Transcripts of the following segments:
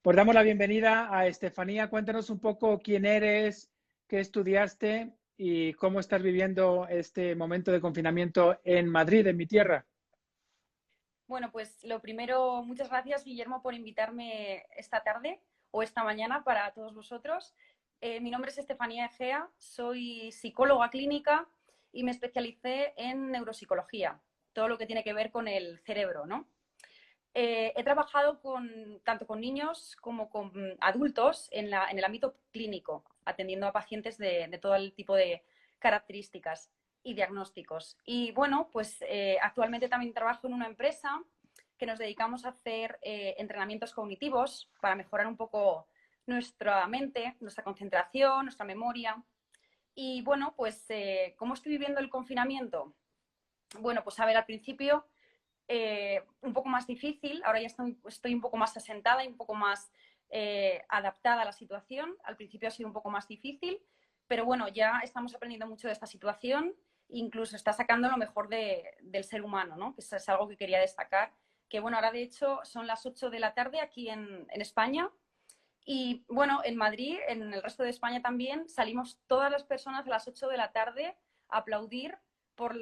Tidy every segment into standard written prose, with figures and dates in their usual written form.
Pues damos la bienvenida a Estefanía. Cuéntanos un poco quién eres, qué estudiaste y cómo estás viviendo este momento de confinamiento en Madrid, en mi tierra. Bueno, pues lo primero, muchas gracias, Guillermo, por invitarme esta tarde o esta mañana para todos vosotros. Mi nombre es Estefanía Egea, soy psicóloga clínica y me especialicé en neuropsicología, todo lo que tiene que ver con el cerebro, ¿no? He trabajado tanto con niños como con adultos en el ámbito clínico, atendiendo a pacientes de todo el tipo de características y diagnósticos. Y bueno, pues actualmente también trabajo en una empresa que nos dedicamos a hacer entrenamientos cognitivos para mejorar un poco nuestra mente, nuestra concentración, nuestra memoria. Y bueno, pues ¿cómo estoy viviendo el confinamiento? Bueno, pues a ver, al principio un poco más difícil, ahora ya estoy un poco más asentada y un poco más adaptada a la situación. Al principio ha sido un poco más difícil, pero bueno, ya estamos aprendiendo mucho de esta situación, incluso está sacando lo mejor del ser humano, ¿no? Que eso es algo que quería destacar, que bueno, ahora de hecho son las 8 de la tarde aquí en España y bueno, en Madrid, en el resto de España también, salimos todas las personas a las 8 de la tarde a aplaudir por el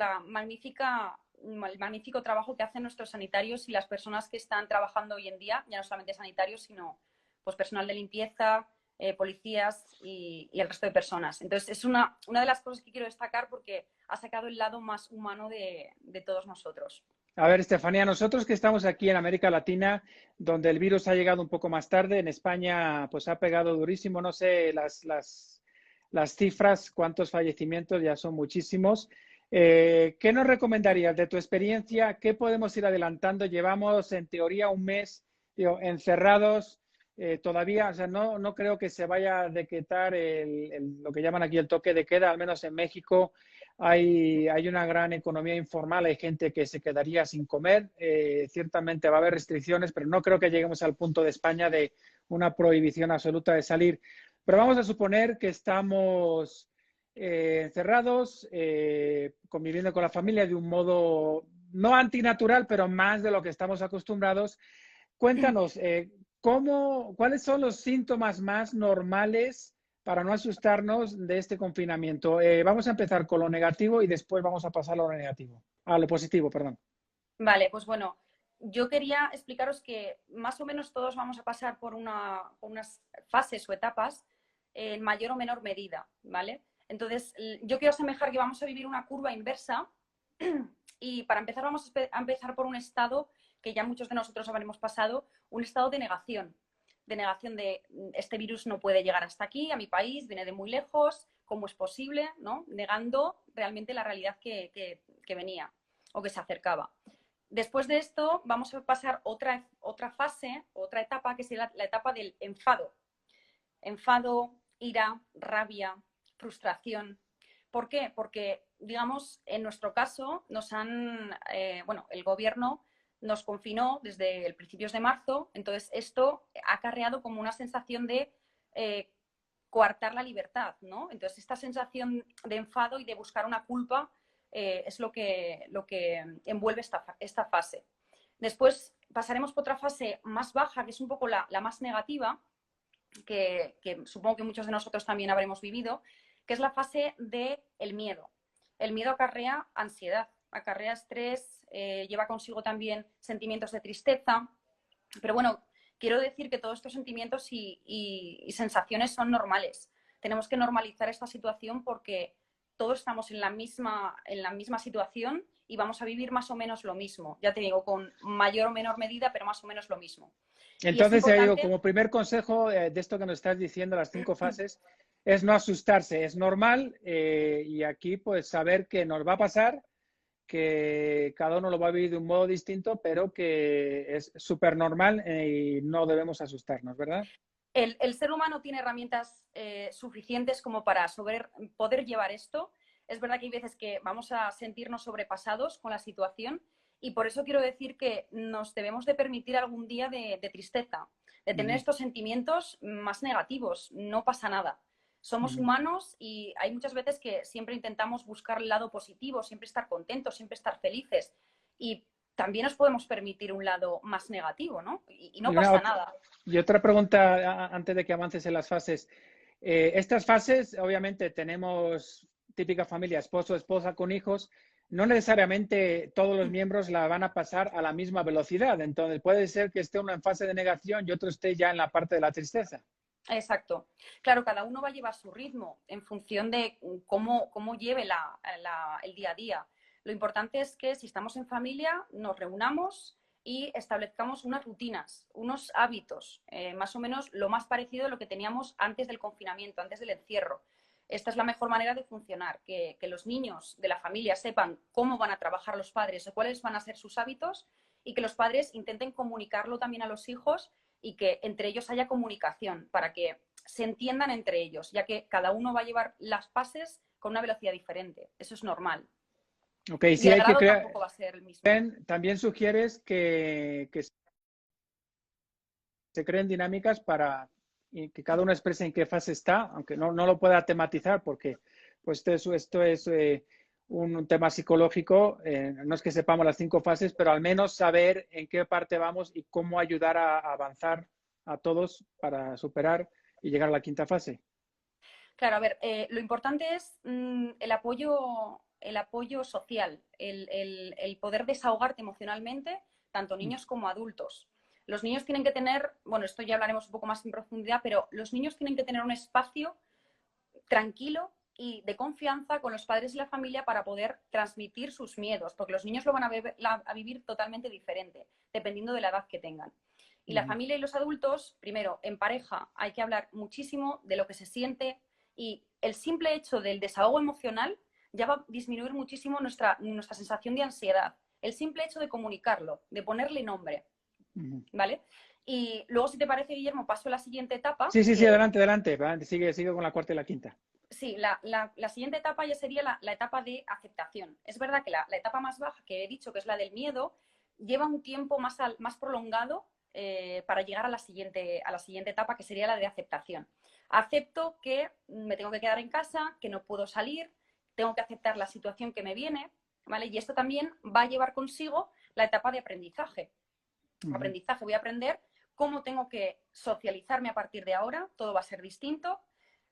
magnífico trabajo que hacen nuestros sanitarios y las personas que están trabajando hoy en día, ya no solamente sanitarios, sino pues personal de limpieza, policías y el resto de personas. Entonces, es una de las cosas que quiero destacar porque ha sacado el lado más humano de todos nosotros. A ver, Estefanía, nosotros que estamos aquí en América Latina, donde el virus ha llegado un poco más tarde, en España pues ha pegado durísimo, no sé las cifras, cuántos fallecimientos, ya son muchísimos. ¿Qué nos recomendarías de tu experiencia? ¿Qué podemos ir adelantando? Llevamos en teoría un mes, digo, encerrados. Todavía, o sea, no creo que se vaya a decretar lo que llaman aquí el toque de queda, al menos en México. Hay una gran economía informal, hay gente que se quedaría sin comer. Ciertamente va a haber restricciones, pero no creo que lleguemos al punto de España de una prohibición absoluta de salir. Pero vamos a suponer que estamos encerrados, conviviendo con la familia de un modo no antinatural, pero más de lo que estamos acostumbrados. Cuéntanos, ¿cuáles son los síntomas más normales para no asustarnos de este confinamiento? Vamos a empezar con lo negativo y después vamos a pasar a lo negativo, a lo positivo, perdón. Vale, pues bueno, yo quería explicaros que más o menos todos vamos a pasar por unas fases o etapas en mayor o menor medida, ¿vale? Entonces, yo quiero asemejar que vamos a vivir una curva inversa y para empezar vamos a empezar por un estado que ya muchos de nosotros habremos pasado, un estado de negación de este virus no puede llegar hasta aquí, a mi país, viene de muy lejos, ¿cómo es posible? ¿No? Negando realmente la realidad que venía o que se acercaba. Después de esto vamos a pasar otra fase, otra etapa, que es la etapa del enfado. Enfado, ira, rabia, frustración. ¿Por qué? Porque, digamos, en nuestro caso el gobierno nos confinó desde el principios de marzo, entonces esto ha acarreado como una sensación de coartar la libertad, ¿no? Entonces esta sensación de enfado y de buscar una culpa es lo que envuelve esta fase. Después pasaremos por otra fase más baja, que es un poco la más negativa, que supongo que muchos de nosotros también habremos vivido, que es la fase del miedo. El miedo acarrea ansiedad, acarrea estrés, lleva consigo también sentimientos de tristeza, pero bueno, quiero decir que todos estos sentimientos y sensaciones son normales. Tenemos que normalizar esta situación porque todos estamos en la misma situación y vamos a vivir más o menos lo mismo. Ya te digo, con mayor o menor medida, pero más o menos lo mismo. Y es Entonces, ya digo, importante. como primer consejo de esto que nos estás diciendo, las 5 fases, es no asustarse, es normal y aquí pues saber que nos va a pasar, que cada uno lo va a vivir de un modo distinto, pero que es súper normal y no debemos asustarnos, ¿verdad? El ser humano tiene herramientas suficientes como para poder llevar esto. Es verdad que hay veces que vamos a sentirnos sobrepasados con la situación y por eso quiero decir que nos debemos de permitir algún día de tristeza, de Uh tener -huh, estos sentimientos más negativos. No pasa nada. uh Somos -huh. humanos y hay muchas veces que siempre intentamos buscar el lado positivo, siempre estar contentos, siempre estar felices. Y también nos podemos permitir un lado más negativo, ¿no? Y no Y una, pasa nada. Y otra pregunta antes de que avances en las fases. Estas fases, obviamente, tenemos típica familia, esposo, esposa con hijos. No necesariamente todos los miembros la van a pasar a la misma velocidad. Entonces, puede ser que esté uno en fase de negación y otro esté ya en la parte de la tristeza. Exacto. Claro, cada uno va a llevar su ritmo en función de cómo lleve el día a día. Lo importante es que si estamos en familia, nos reunamos y establezcamos unas rutinas, unos hábitos, más o menos lo más parecido a lo que teníamos antes del confinamiento, antes del encierro. Esta es la mejor manera de funcionar, que los niños de la familia sepan cómo van a trabajar los padres o cuáles van a ser sus hábitos y que los padres intenten comunicarlo también a los hijos y que entre ellos haya comunicación para que se entiendan entre ellos, ya que cada uno va a llevar las fases con una velocidad diferente. Eso es normal. Ok, Y sí el hay que grado crear. tampoco va a ser el mismo. También sugieres que se creen dinámicas para que cada uno exprese en qué fase está, aunque no lo pueda tematizar porque pues esto es un tema psicológico, no es que sepamos las 5 fases, pero al menos saber en qué parte vamos y cómo ayudar a avanzar a todos para superar y llegar a la 5ª fase. Claro, a ver, lo importante es el apoyo social, el poder desahogarte emocionalmente, tanto niños como adultos. Los niños tienen que tener, bueno, esto ya hablaremos un poco más en profundidad, pero los niños tienen que tener un espacio tranquilo y de confianza con los padres y la familia para poder transmitir sus miedos, porque los niños lo van a vivir totalmente diferente, dependiendo de la edad que tengan. Y la familia y los adultos, primero, en pareja, hay que hablar muchísimo de lo que se siente y el simple hecho del desahogo emocional ya va a disminuir muchísimo nuestra sensación de ansiedad. El simple hecho de comunicarlo, de ponerle nombre, ¿vale? Y luego, si te parece, Guillermo, paso a la siguiente etapa. Sí, adelante, adelante. Sigue con la 4ª y la 5ª. Sí, la siguiente etapa ya sería la etapa de aceptación. Es verdad que la etapa más baja que he dicho, que es la del miedo, lleva un tiempo más prolongado para llegar a la siguiente etapa, que sería la de aceptación. Acepto que me tengo que quedar en casa, que no puedo salir, tengo que aceptar la situación que me viene, ¿vale? Y esto también va a llevar consigo la etapa de aprendizaje. Aprendizaje, voy a aprender cómo tengo que socializarme a partir de ahora, todo va a ser distinto,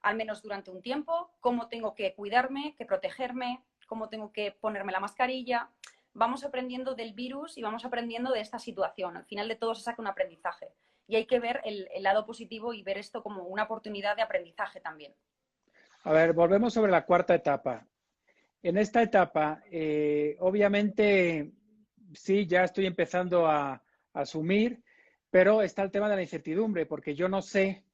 al menos durante un tiempo, cómo tengo que cuidarme, que protegerme, cómo tengo que ponerme la mascarilla. Vamos aprendiendo del virus y vamos aprendiendo de esta situación. Al final de todo se saca un aprendizaje. Y hay que ver el lado positivo y ver esto como una oportunidad de aprendizaje también. A ver, volvemos sobre la 4ª etapa. En esta etapa, obviamente, sí, ya estoy empezando a asumir, pero está el tema de la incertidumbre, porque yo no sé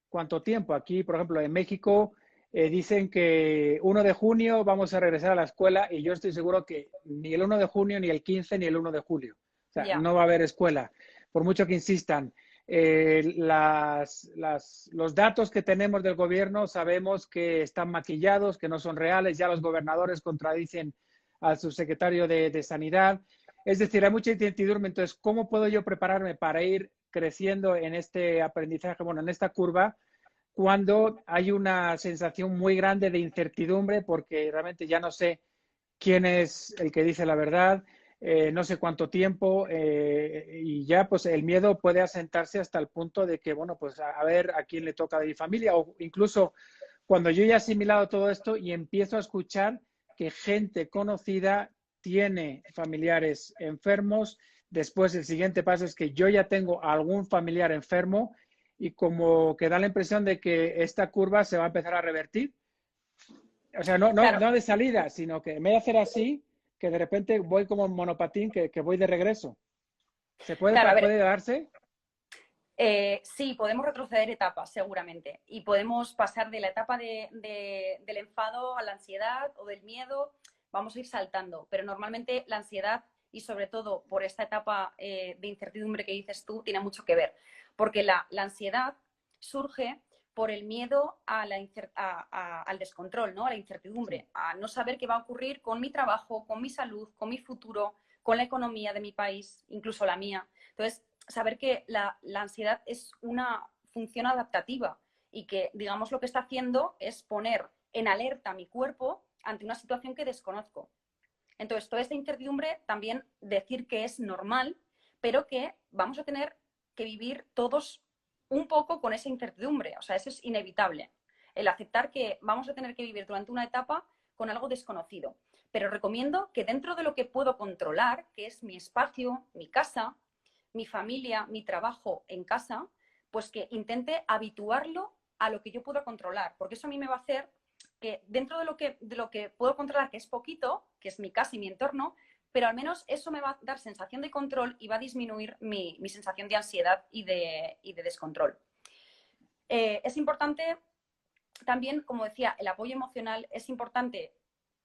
cuánto tiempo. Aquí, por ejemplo, en México dicen que 1 de junio vamos a regresar a la escuela y yo estoy seguro que ni el 1 de junio, ni el 15, ni el 1 de julio. O sea, Ya. no va a haber escuela, por mucho que insistan. Los datos que tenemos del gobierno sabemos que están maquillados, que no son reales. Ya los gobernadores contradicen al subsecretario de Sanidad. Es decir, hay mucha incertidumbre. Entonces, ¿cómo puedo yo prepararme para ir creciendo en este aprendizaje, bueno, en esta curva, cuando hay una sensación muy grande de incertidumbre porque realmente ya no sé quién es el que dice la verdad, no sé cuánto tiempo y ya pues el miedo puede asentarse hasta el punto de que, bueno, pues a ver a quién le toca de mi familia o incluso cuando yo ya he asimilado todo esto y empiezo a escuchar que gente conocida tiene familiares enfermos, después el siguiente paso es que yo ya tengo algún familiar enfermo y como que da la impresión de que esta curva se va a empezar a revertir. O sea, Claro, no de salida, sino que me voy a hacer así, que de repente voy como en monopatín, que voy de regreso. claro, a ver, ¿Puede darse? Sí, podemos retroceder etapas, seguramente. Y podemos pasar de la etapa del enfado a la ansiedad o del miedo. Vamos a ir saltando. Pero normalmente la ansiedad y sobre todo por esta etapa de incertidumbre que dices tú, tiene mucho que ver. Porque la ansiedad surge por el miedo al descontrol, ¿no? A la incertidumbre, Sí. a no saber qué va a ocurrir con mi trabajo, con mi salud, con mi futuro, con la economía de mi país, incluso la mía. Entonces, saber que la ansiedad es una función adaptativa y que, digamos, lo que está haciendo es poner en alerta mi cuerpo ante una situación que desconozco. Entonces, toda esta incertidumbre también decir que es normal, pero que vamos a tener que vivir todos un poco con esa incertidumbre. O sea, eso es inevitable. El aceptar que vamos a tener que vivir durante una etapa con algo desconocido. Pero recomiendo que dentro de lo que puedo controlar, que es mi espacio, mi casa, mi familia, mi trabajo en casa, pues que intente habituarlo a lo que yo puedo controlar, porque eso a mí me va a hacer que dentro de lo que puedo controlar, que es poquito, que es mi casa y mi entorno, pero al menos eso me va a dar sensación de control y va a disminuir mi sensación de ansiedad y de descontrol. Es importante también, como decía, el apoyo emocional. Es importante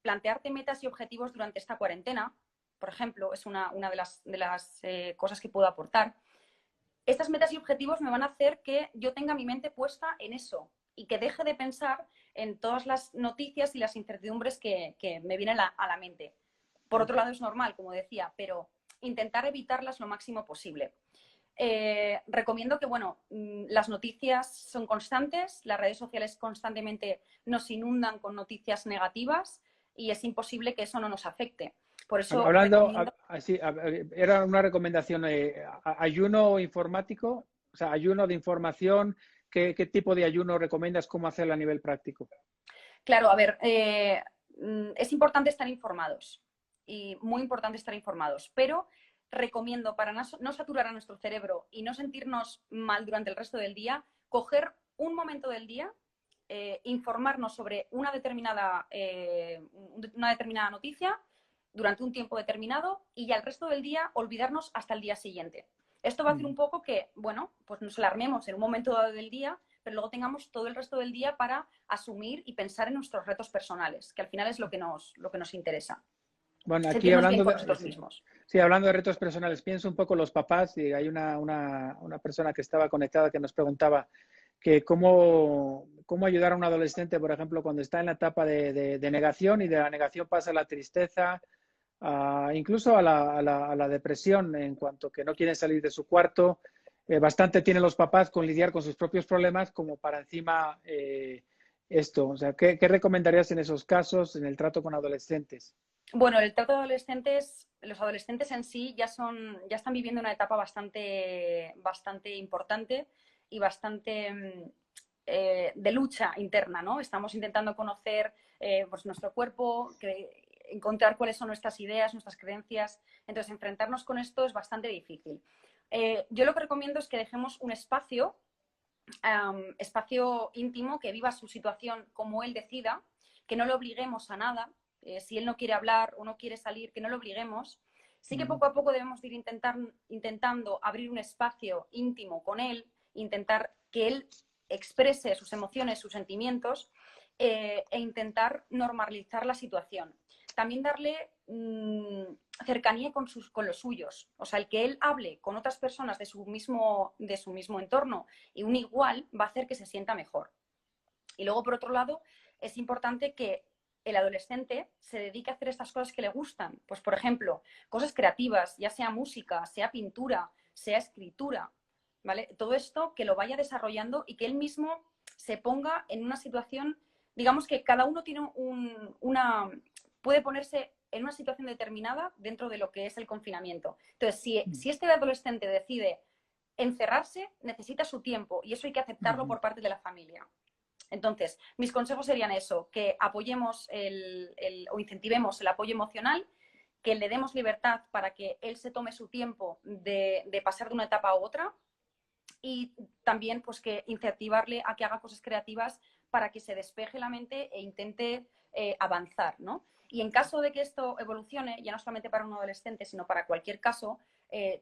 plantearte metas y objetivos durante esta cuarentena. Por ejemplo, es una de las cosas que puedo aportar. Estas metas y objetivos me van a hacer que yo tenga mi mente puesta en eso y que deje de pensar en todas las noticias y las incertidumbres que me vienen a la mente. Por otro lado, es normal, como decía, pero intentar evitarlas lo máximo posible. Recomiendo que, bueno, las noticias son constantes, las redes sociales constantemente nos inundan con noticias negativas y es imposible que eso no nos afecte. Por eso Hablando recomiendo. así, era una recomendación, ayuno informático, o sea, ayuno de información, ¿qué tipo de ayuno recomiendas? ¿Cómo hacerlo a nivel práctico? Claro, a ver, es importante estar informados y muy importante estar informados, pero recomiendo para no saturar a nuestro cerebro y no sentirnos mal durante el resto del día, coger un momento del día, informarnos sobre una determinada noticia durante un tiempo determinado y ya el resto del día olvidarnos hasta el día siguiente. Esto va a hacer un poco que, bueno, pues nos alarmemos en un momento dado del día, pero luego tengamos todo el resto del día para asumir y pensar en nuestros retos personales, que al final es lo que nos interesa. Bueno, aquí Sentirnos bien hablando con de, nosotros sí, mismos. sí, hablando de retos personales, pienso un poco los papás y hay una persona que estaba conectada que nos preguntaba que cómo ayudar a un adolescente, por ejemplo, cuando está en la etapa de negación y de la negación pasa a la tristeza, incluso a la depresión en cuanto que no quieren salir de su cuarto. Bastante tienen los papás con lidiar con sus propios problemas como para encima esto. O sea, ¿qué recomendarías en esos casos en el trato con adolescentes? Bueno, el trato de adolescentes, los adolescentes en sí ya están viviendo una etapa bastante importante y bastante de lucha interna, ¿no? Estamos intentando conocer pues nuestro cuerpo, encontrar cuáles son nuestras ideas, nuestras creencias. Entonces, enfrentarnos con esto es bastante difícil. Yo lo que recomiendo es que dejemos un espacio íntimo, que viva su situación como él decida, que no le obliguemos a nada. Si él no quiere hablar o no quiere salir, que no lo obliguemos. Sí que poco a poco debemos ir intentando abrir un espacio íntimo con él, intentar que él exprese sus emociones, sus sentimientos e intentar normalizar la situación. También darle cercanía con los suyos. O sea, el que él hable con otras personas de su mismo entorno y un igual va a hacer que se sienta mejor. Y luego, por otro lado, es importante que el adolescente se dedique a hacer estas cosas que le gustan. Pues, por ejemplo, cosas creativas, ya sea música, sea pintura, sea escritura, ¿vale? Todo esto que lo vaya desarrollando y que él mismo se ponga en una situación, digamos que cada uno tiene puede ponerse en una situación determinada dentro de lo que es el confinamiento. Entonces, si este adolescente decide encerrarse, necesita su tiempo y eso hay que aceptarlo por parte de la familia. Entonces, mis consejos serían eso, que apoyemos o incentivemos el apoyo emocional, que le demos libertad para que él se tome su tiempo de pasar de una etapa a otra y también pues que incentivarle a que haga cosas creativas para que se despeje la mente e intente avanzar, ¿no? Y en caso de que esto evolucione, ya no solamente para un adolescente, sino para cualquier caso,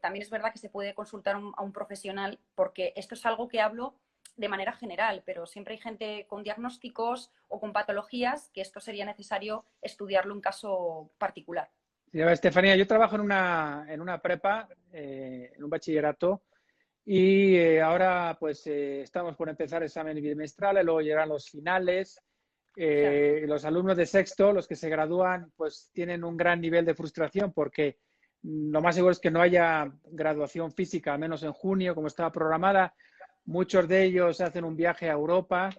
también es verdad que se puede consultar a un profesional, porque esto es algo que hablo de manera general, pero siempre hay gente con diagnósticos o con patologías que esto sería necesario estudiarlo en caso particular. Sí, a ver, Estefanía, yo trabajo en una prepa, en un bachillerato, y ahora pues estamos por empezar exámenes bimestrales, luego llegarán los finales. Claro. Los alumnos de sexto, los que se gradúan, pues tienen un gran nivel de frustración porque lo más seguro es que no haya graduación física, al menos en junio, como estaba programada. Muchos de ellos hacen un viaje a Europa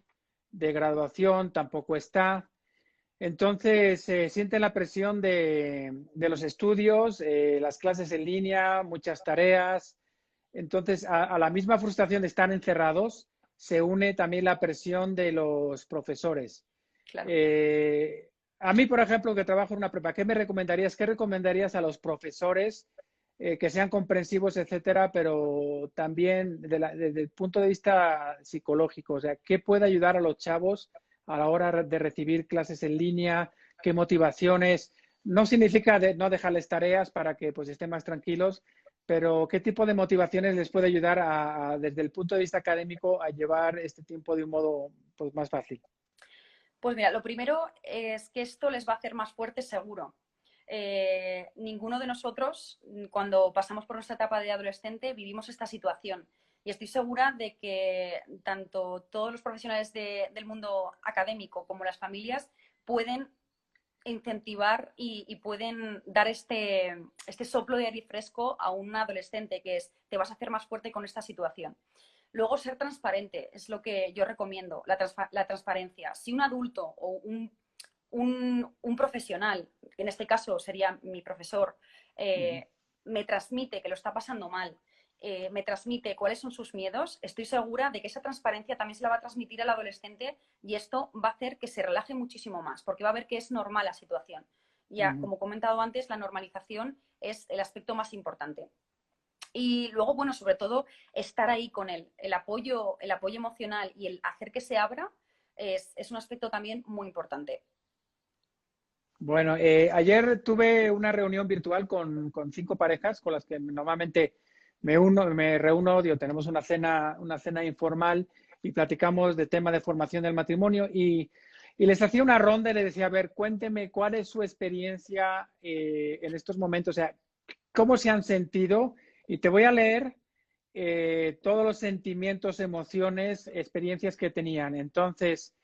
de graduación, tampoco está. Entonces, sienten la presión de los estudios, las clases en línea, muchas tareas. Entonces, a la misma frustración de estar encerrados, se une también la presión de los profesores. Claro. A mí, por ejemplo, que trabajo en una prepa, ¿qué me recomendarías? ¿Qué recomendarías a los profesores que sean comprensivos, etcétera, pero también desde el punto de vista psicológico? O sea, ¿qué puede ayudar a los chavos a la hora de recibir clases en línea? ¿Qué motivaciones? No significa no dejarles tareas para que pues estén más tranquilos, pero ¿qué tipo de motivaciones les puede ayudar desde el punto de vista académico a llevar este tiempo de un modo pues, más fácil? Pues mira, lo primero es que esto les va a hacer más fuertes seguro. Ninguno de nosotros, cuando pasamos por nuestra etapa de adolescente, vivimos esta situación. Y estoy segura de que tanto todos los profesionales del mundo académico como las familias pueden incentivar y pueden dar este soplo de aire fresco a un adolescente, que es, te vas a hacer más fuerte con esta situación. Luego, ser transparente es lo que yo recomiendo, la transparencia. Si un adulto o un profesional, que en este caso sería mi profesor, me transmite que lo está pasando mal, me transmite cuáles son sus miedos, estoy segura de que esa transparencia también se la va a transmitir al adolescente y esto va a hacer que se relaje muchísimo más, porque va a ver que es normal la situación. Ya, como he comentado antes, la normalización es el aspecto más importante. Y luego, bueno, sobre todo, estar ahí con él. El apoyo emocional y el hacer que se abra es un aspecto también muy importante. Bueno, ayer tuve una reunión virtual con 5 parejas con las que normalmente me reúno, digo, tenemos una cena informal y platicamos de tema de formación del matrimonio y les hacía una ronda y les decía, a ver, cuénteme cuál es su experiencia en estos momentos, o sea, cómo se han sentido y te voy a leer todos los sentimientos, emociones, experiencias que tenían. Entonces,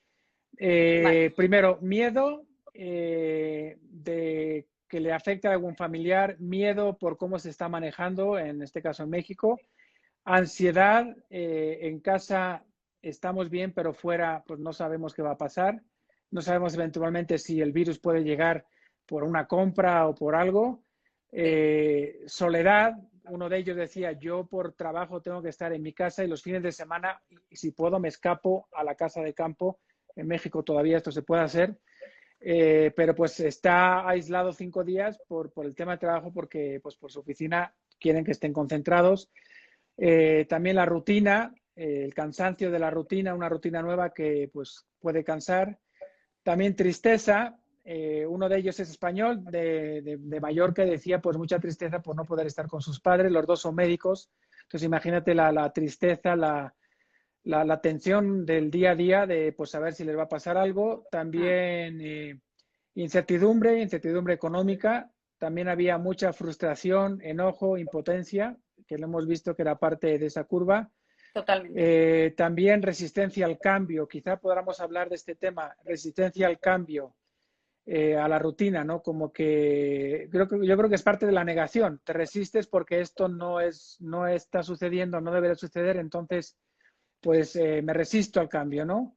Vale. primero, miedo de que le afecte a algún familiar, miedo por cómo se está manejando, en este caso en México, ansiedad, en casa estamos bien, pero fuera pues no sabemos qué va a pasar, no sabemos eventualmente si el virus puede llegar por una compra o por algo, Sí. soledad, uno de ellos decía, yo por trabajo tengo que estar en mi casa y los fines de semana, y si puedo, me escapo a la casa de campo. En México todavía esto se puede hacer, pero pues está aislado 5 días por el tema de trabajo porque pues por su oficina quieren que estén concentrados. También la rutina, el cansancio de la rutina, una rutina nueva que pues puede cansar. También tristeza, uno de ellos es español, de Mallorca, decía pues mucha tristeza por no poder estar con sus padres, los dos son médicos, entonces imagínate la tristeza, la tensión del día a día de pues saber si les va a pasar algo. También incertidumbre económica, también había mucha frustración, enojo, impotencia, que lo hemos visto que era parte de esa curva. Totalmente. También resistencia al cambio, quizá podamos hablar de este tema, resistencia al cambio, a la rutina, ¿no? Como que yo creo que es parte de la negación, te resistes porque esto no está sucediendo, no debería suceder, entonces pues me resisto al cambio, ¿no?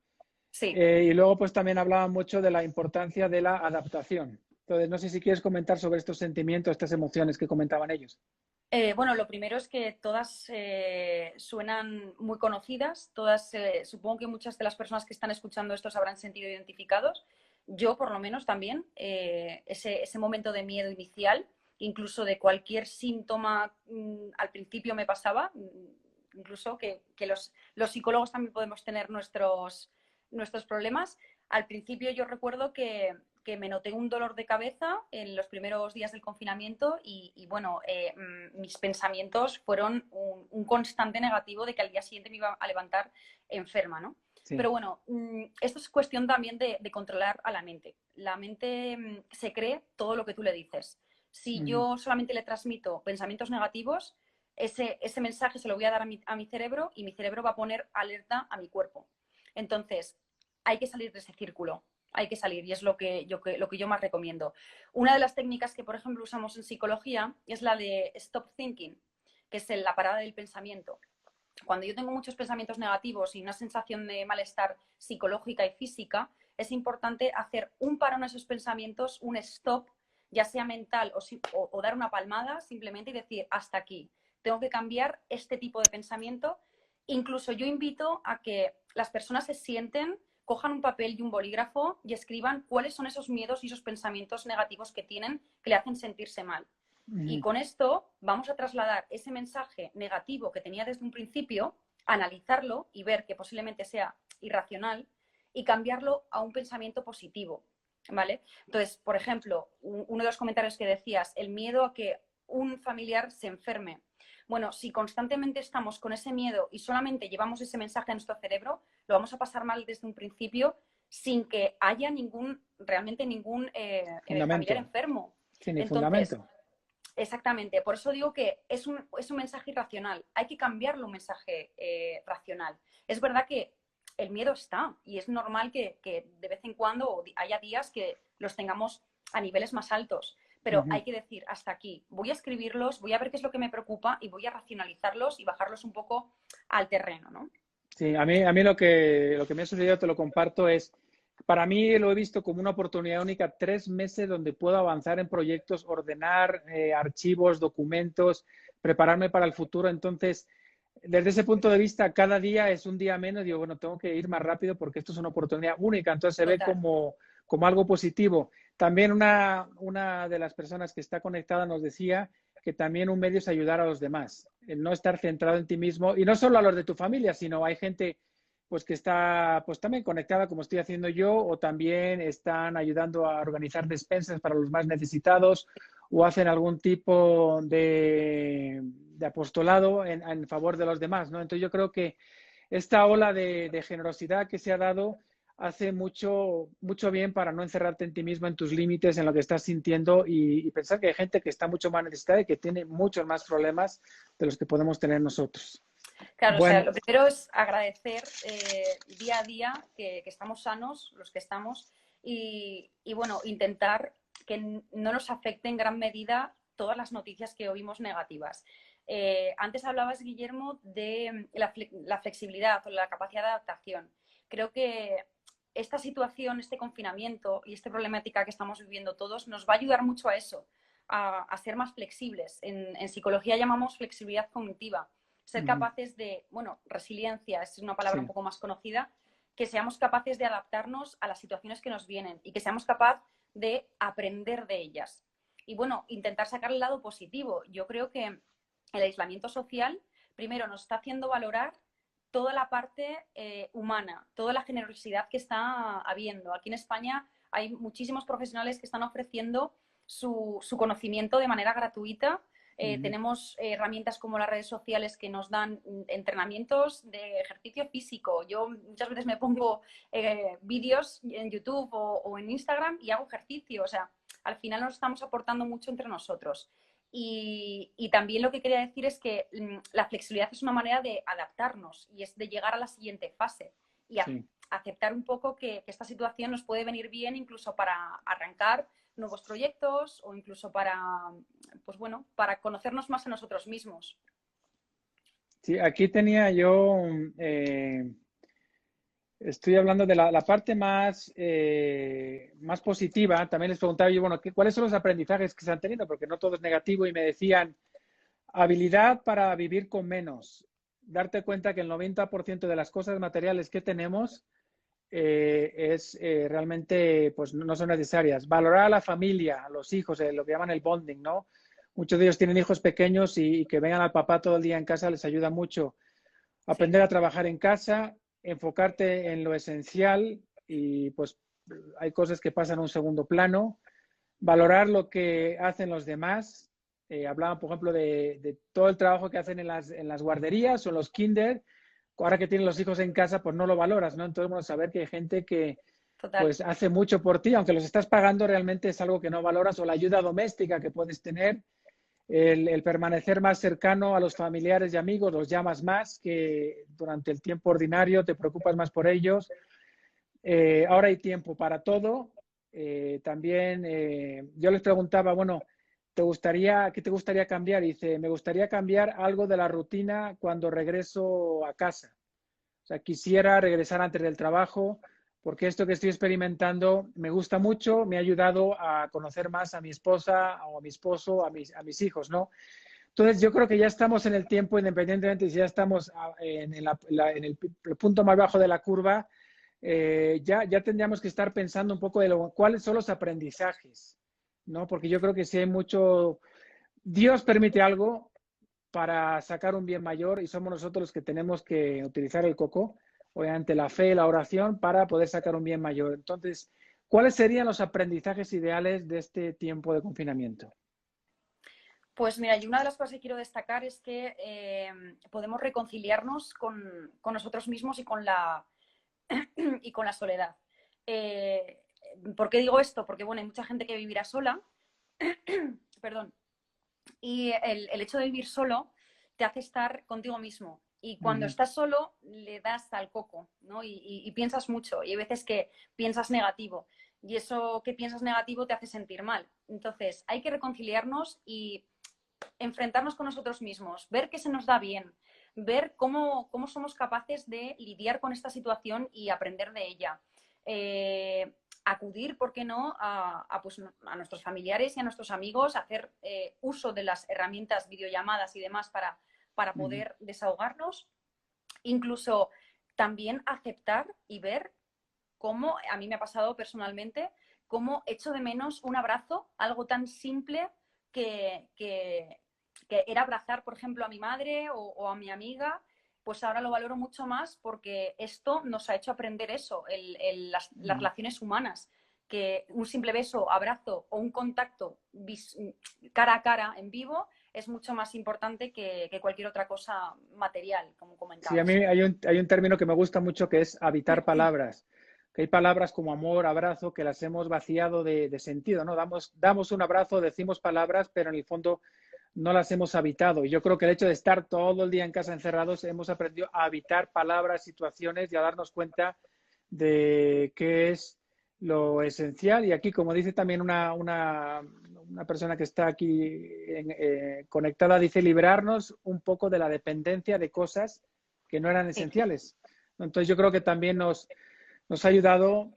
Sí. Y luego pues también hablaban mucho de la importancia de la adaptación. Entonces, no sé si quieres comentar sobre estos sentimientos, estas emociones que comentaban ellos. Bueno, lo primero es que todas suenan muy conocidas, todas, supongo que muchas de las personas que están escuchando esto se habrán sentido identificados. Yo, por lo menos, también, ese momento de miedo inicial, incluso de cualquier síntoma, al principio me pasaba, incluso que los psicólogos también podemos tener nuestros problemas. Al principio yo recuerdo que me noté un dolor de cabeza en los primeros días del confinamiento y bueno, mis pensamientos fueron un constante negativo de que al día siguiente me iba a levantar enferma, ¿no? Sí. Pero bueno, esto es cuestión también de controlar a la mente. La mente se cree todo lo que tú le dices. Si yo solamente le transmito pensamientos negativos, ese mensaje se lo voy a dar a mi cerebro y mi cerebro va a poner alerta a mi cuerpo. Entonces, hay que salir de ese círculo, hay que salir y es lo que yo más recomiendo. Una de las técnicas que, por ejemplo, usamos en psicología es la de stop thinking, que es la parada del pensamiento. Cuando yo tengo muchos pensamientos negativos y una sensación de malestar psicológica y física, es importante hacer un parón a esos pensamientos, un stop, ya sea mental o dar una palmada simplemente y decir hasta aquí. tengo que cambiar este tipo de pensamiento. Incluso yo invito a que las personas se sienten, cojan un papel y un bolígrafo y escriban cuáles son esos miedos y esos pensamientos negativos que tienen que le hacen sentirse mal. Y con esto vamos a trasladar ese mensaje negativo que tenía desde un principio, analizarlo y ver que posiblemente sea irracional y cambiarlo a un pensamiento positivo, ¿vale? Entonces, por ejemplo, uno de los comentarios que decías, el miedo a que un familiar se enferme. Bueno, si constantemente estamos con ese miedo y solamente llevamos ese mensaje a nuestro cerebro, lo vamos a pasar mal desde un principio sin que haya realmente ningún familiar Fundamento. enfermo. Sí, ni Entonces, fundamento. exactamente, por eso digo que es un mensaje irracional. Hay que cambiarlo a un mensaje racional. Es verdad que el miedo está y es normal que de vez en cuando haya días que los tengamos a niveles más altos, pero hay que decir, hasta aquí, voy a escribirlos, voy a ver qué es lo que me preocupa y voy a racionalizarlos y bajarlos un poco al terreno, ¿no? Sí, a mí lo que me ha sucedido, te lo comparto, es, para mí lo he visto como una oportunidad única, 3 meses donde puedo avanzar en proyectos, ordenar archivos, documentos, prepararme para el futuro. Entonces, desde ese punto de vista, cada día es un día menos. Digo, bueno, tengo que ir más rápido porque esto es una oportunidad única. Entonces, se ve Total. como algo positivo. También una de las personas que está conectada nos decía que también un medio es ayudar a los demás, el no estar centrado en ti mismo y no solo a los de tu familia, sino hay gente pues que está pues también conectada como estoy haciendo yo o también están ayudando a organizar despensas para los más necesitados o hacen algún tipo de apostolado en favor de los demás, ¿no? Entonces yo creo que esta ola de generosidad que se ha dado hace mucho, mucho bien para no encerrarte en ti mismo, en tus límites, en lo que estás sintiendo y pensar que hay gente que está mucho más necesitada y que tiene muchos más problemas de los que podemos tener nosotros. Claro, o sea, Bueno, lo primero es agradecer día a día que estamos sanos, los que estamos, bueno, intentar que no nos afecte en gran medida todas las noticias que oímos negativas. Antes hablabas, Guillermo, de la flexibilidad o la capacidad de adaptación. Creo que esta situación, este confinamiento y esta problemática que estamos viviendo todos nos va a ayudar mucho a eso, a ser más flexibles. En psicología llamamos flexibilidad cognitiva. Ser capaces de, bueno, resiliencia es una palabra un sí. poco más conocida, que seamos capaces de adaptarnos a las situaciones que nos vienen y que seamos capaces de aprender de ellas. Y bueno, intentar sacar el lado positivo. Yo creo que el aislamiento social, primero, nos está haciendo valorar toda la parte humana, toda la generosidad que está habiendo. Aquí en España hay muchísimos profesionales que están ofreciendo su conocimiento de manera gratuita. Tenemos herramientas como las redes sociales que nos dan entrenamientos de ejercicio físico. Yo muchas veces me pongo vídeos en YouTube o en Instagram y hago ejercicio. O sea, al final nos estamos aportando mucho entre nosotros. Y también lo que quería decir es que la flexibilidad es una manera de adaptarnos y es de llegar a la siguiente fase y Sí. aceptar un poco que esta situación nos puede venir bien incluso para arrancar nuevos proyectos o incluso para, pues bueno, para conocernos más a nosotros mismos. Sí, aquí tenía yo, estoy hablando de la parte más positiva. También les preguntaba yo, bueno, ¿cuáles son los aprendizajes que se han tenido? Porque no todo es negativo y me decían, habilidad para vivir con menos. Darte cuenta que el 90% de las cosas materiales que tenemos realmente pues no son necesarias. Valorar a la familia, a los hijos, lo que llaman el bonding, ¿no? Muchos de ellos tienen hijos pequeños y que vengan al papá todo el día en casa les ayuda mucho. Sí, Aprender a trabajar en casa, enfocarte en lo esencial y pues hay cosas que pasan a un segundo plano. Valorar lo que hacen los demás. Hablaban, por ejemplo, de todo el trabajo que hacen en las guarderías o en los kinder. Ahora que tienen los hijos en casa, pues no lo valoras, ¿no? Entonces, bueno, saber que hay gente que total. pues hace mucho por ti, aunque los estás pagando, realmente es algo que no valoras, o la ayuda doméstica que puedes tener, el permanecer más cercano a los familiares y amigos, los llamas más que durante el tiempo ordinario, te preocupas más por ellos. Ahora hay tiempo para todo. También yo les preguntaba, bueno, ¿qué te gustaría cambiar? Y dice, me gustaría cambiar algo de la rutina cuando regreso a casa. O sea, quisiera regresar antes del trabajo, porque esto que estoy experimentando me gusta mucho, me ha ayudado a conocer más a mi esposa o a mi esposo, a mis hijos, ¿no? Entonces, yo creo que ya estamos en el tiempo, independientemente si ya estamos en el punto más bajo de la curva, ya tendríamos que estar pensando un poco de cuáles son los aprendizajes, ¿no? Porque yo creo que si hay mucho, Dios permite algo para sacar un bien mayor y somos nosotros los que tenemos que utilizar el coco, obviamente la fe y la oración para poder sacar un bien mayor. Entonces, ¿cuáles serían los aprendizajes ideales de este tiempo de confinamiento? Pues mira, y una de las cosas que quiero destacar es que podemos reconciliarnos con nosotros mismos y con la soledad. ¿Por qué digo esto? Porque bueno, hay mucha gente que vivirá sola, perdón, y el hecho de vivir solo te hace estar contigo mismo. Y cuando estás solo, le das al coco, ¿no? Y piensas mucho. Y hay veces que piensas negativo. Y eso que piensas negativo te hace sentir mal. Entonces, hay que reconciliarnos y enfrentarnos con nosotros mismos, ver qué se nos da bien, ver cómo somos capaces de lidiar con esta situación y aprender de ella. Acudir, ¿por qué no?, pues, a nuestros familiares y a nuestros amigos, hacer uso de las herramientas, videollamadas y demás para poder desahogarnos. Incluso también aceptar y ver cómo, a mí me ha pasado personalmente, cómo echo de menos un abrazo, algo tan simple que era abrazar, por ejemplo, a mi madre o a mi amiga. Pues ahora lo valoro mucho más porque esto nos ha hecho aprender eso, las relaciones humanas, que un simple beso, abrazo o un contacto cara a cara en vivo es mucho más importante que cualquier otra cosa material, como Sí, a comentabas. mí hay un término que me gusta mucho que es habitar palabras. Que hay palabras como amor, abrazo, que las hemos vaciado de sentido, ¿no? Damos un abrazo, decimos palabras, pero en el fondo no las hemos habitado. Y yo creo que el hecho de estar todo el día en casa encerrados, hemos aprendido a habitar palabras, situaciones y a darnos cuenta de qué es lo esencial. Y aquí, como dice también una persona que está aquí conectada, dice liberarnos un poco de la dependencia de cosas que no eran Sí, esenciales. Entonces yo creo que también nos ha ayudado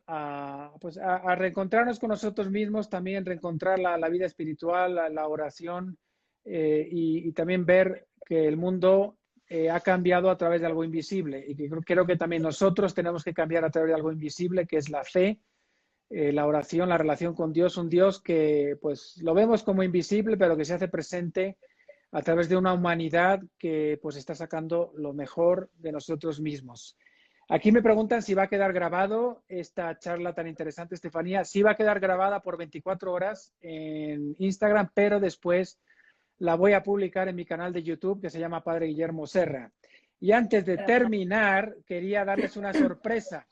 pues a reencontrarnos con nosotros mismos, también reencontrar la vida espiritual, la oración, y también ver que el mundo ha cambiado a través de algo invisible y que creo que también nosotros tenemos que cambiar a través de algo invisible, que es la fe, la oración, la relación con Dios, un Dios que pues lo vemos como invisible, pero que se hace presente a través de una humanidad que pues está sacando lo mejor de nosotros mismos. Aquí me preguntan si va a quedar grabado esta charla tan interesante, Estefanía. Sí va a quedar grabada por 24 horas en Instagram, pero después la voy a publicar en mi canal de YouTube que se llama Padre Guillermo Serra. Y antes de terminar, quería darles una sorpresa.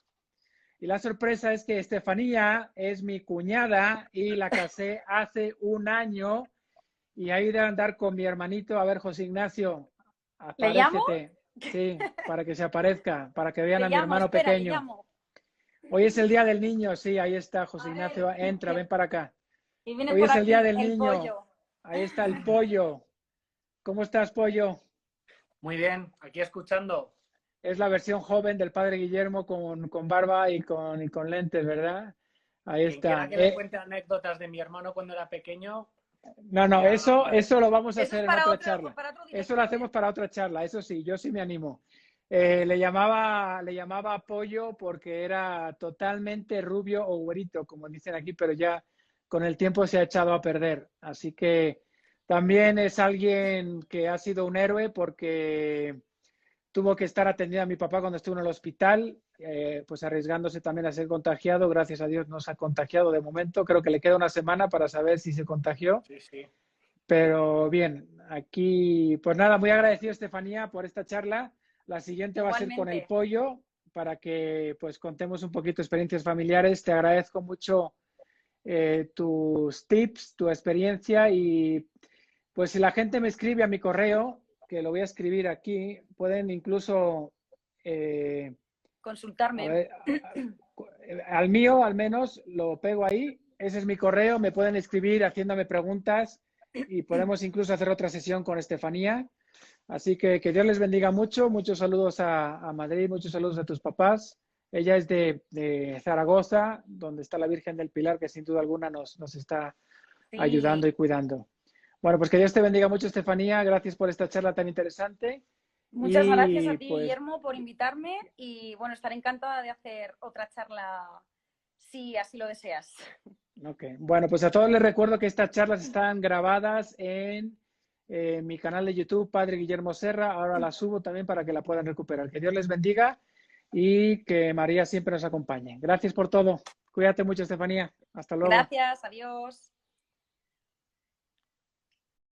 Y la sorpresa es que Estefanía es mi cuñada y la casé hace un año y ahí de andar con mi hermanito. A ver, José Ignacio, ¿le llamo? aparécete. Sí, para que se aparezca, para que vean Le a mi llamo, hermano espera, le pequeño. llamo. Hoy es el Día del Niño, sí, ahí está José A Ignacio, ver, entra, ven para acá. y viene Hoy por es el Día aquí del el Niño, pollo. ahí está el pollo. ¿Cómo estás, pollo? Muy bien, aquí escuchando. Es la versión joven del padre Guillermo con barba y con lentes, ¿verdad? Ahí Quien quiera está. que le cuente anécdotas de mi hermano cuando era pequeño, No, ya vale. eso lo vamos a Eso es hacer en otra para charla. otro Eso lo directo, hacemos ¿eh? para otra charla, eso sí, yo sí me animo. Le llamaba pollo porque era totalmente rubio o güerito, como dicen aquí, pero ya con el tiempo se ha echado a perder. Así que también es alguien que ha sido un héroe porque tuvo que estar atendiendo a mi papá cuando estuvo en el hospital, pues arriesgándose también a ser contagiado. Gracias a Dios no se ha contagiado de momento. Creo que le queda una semana para saber si se contagió. Sí, sí. Pero bien, aquí, pues nada, muy agradecido, Estefanía, por esta charla. La siguiente va a ser con el Igualmente. pollo para que pues contemos un poquito experiencias familiares. Te agradezco mucho tus tips, tu experiencia y pues si la gente me escribe a mi correo, que lo voy a escribir aquí, pueden incluso, a Consultarme. ver, al mío al menos lo pego ahí. Ese es mi correo, me pueden escribir haciéndome preguntas y podemos incluso hacer otra sesión con Estefanía. Así que Dios les bendiga mucho. Muchos saludos a Madrid, muchos saludos a tus papás. Ella es de Zaragoza, donde está la Virgen del Pilar, que sin duda alguna nos está ayudando Sí. y cuidando. Bueno, pues que Dios te bendiga mucho, Estefanía. Gracias por esta charla tan interesante. Muchas gracias a Y ti, pues, Guillermo, por invitarme y bueno, estaré encantada de hacer otra charla si así lo deseas. ok. Bueno, pues a todos les recuerdo que estas charlas están grabadas en mi canal de YouTube, Padre Guillermo Serra. Ahora las subo también para que la puedan recuperar. Que Dios les bendiga y que María siempre nos acompañe. Gracias por todo. Cuídate mucho, Estefanía. Hasta luego. Gracias, adiós.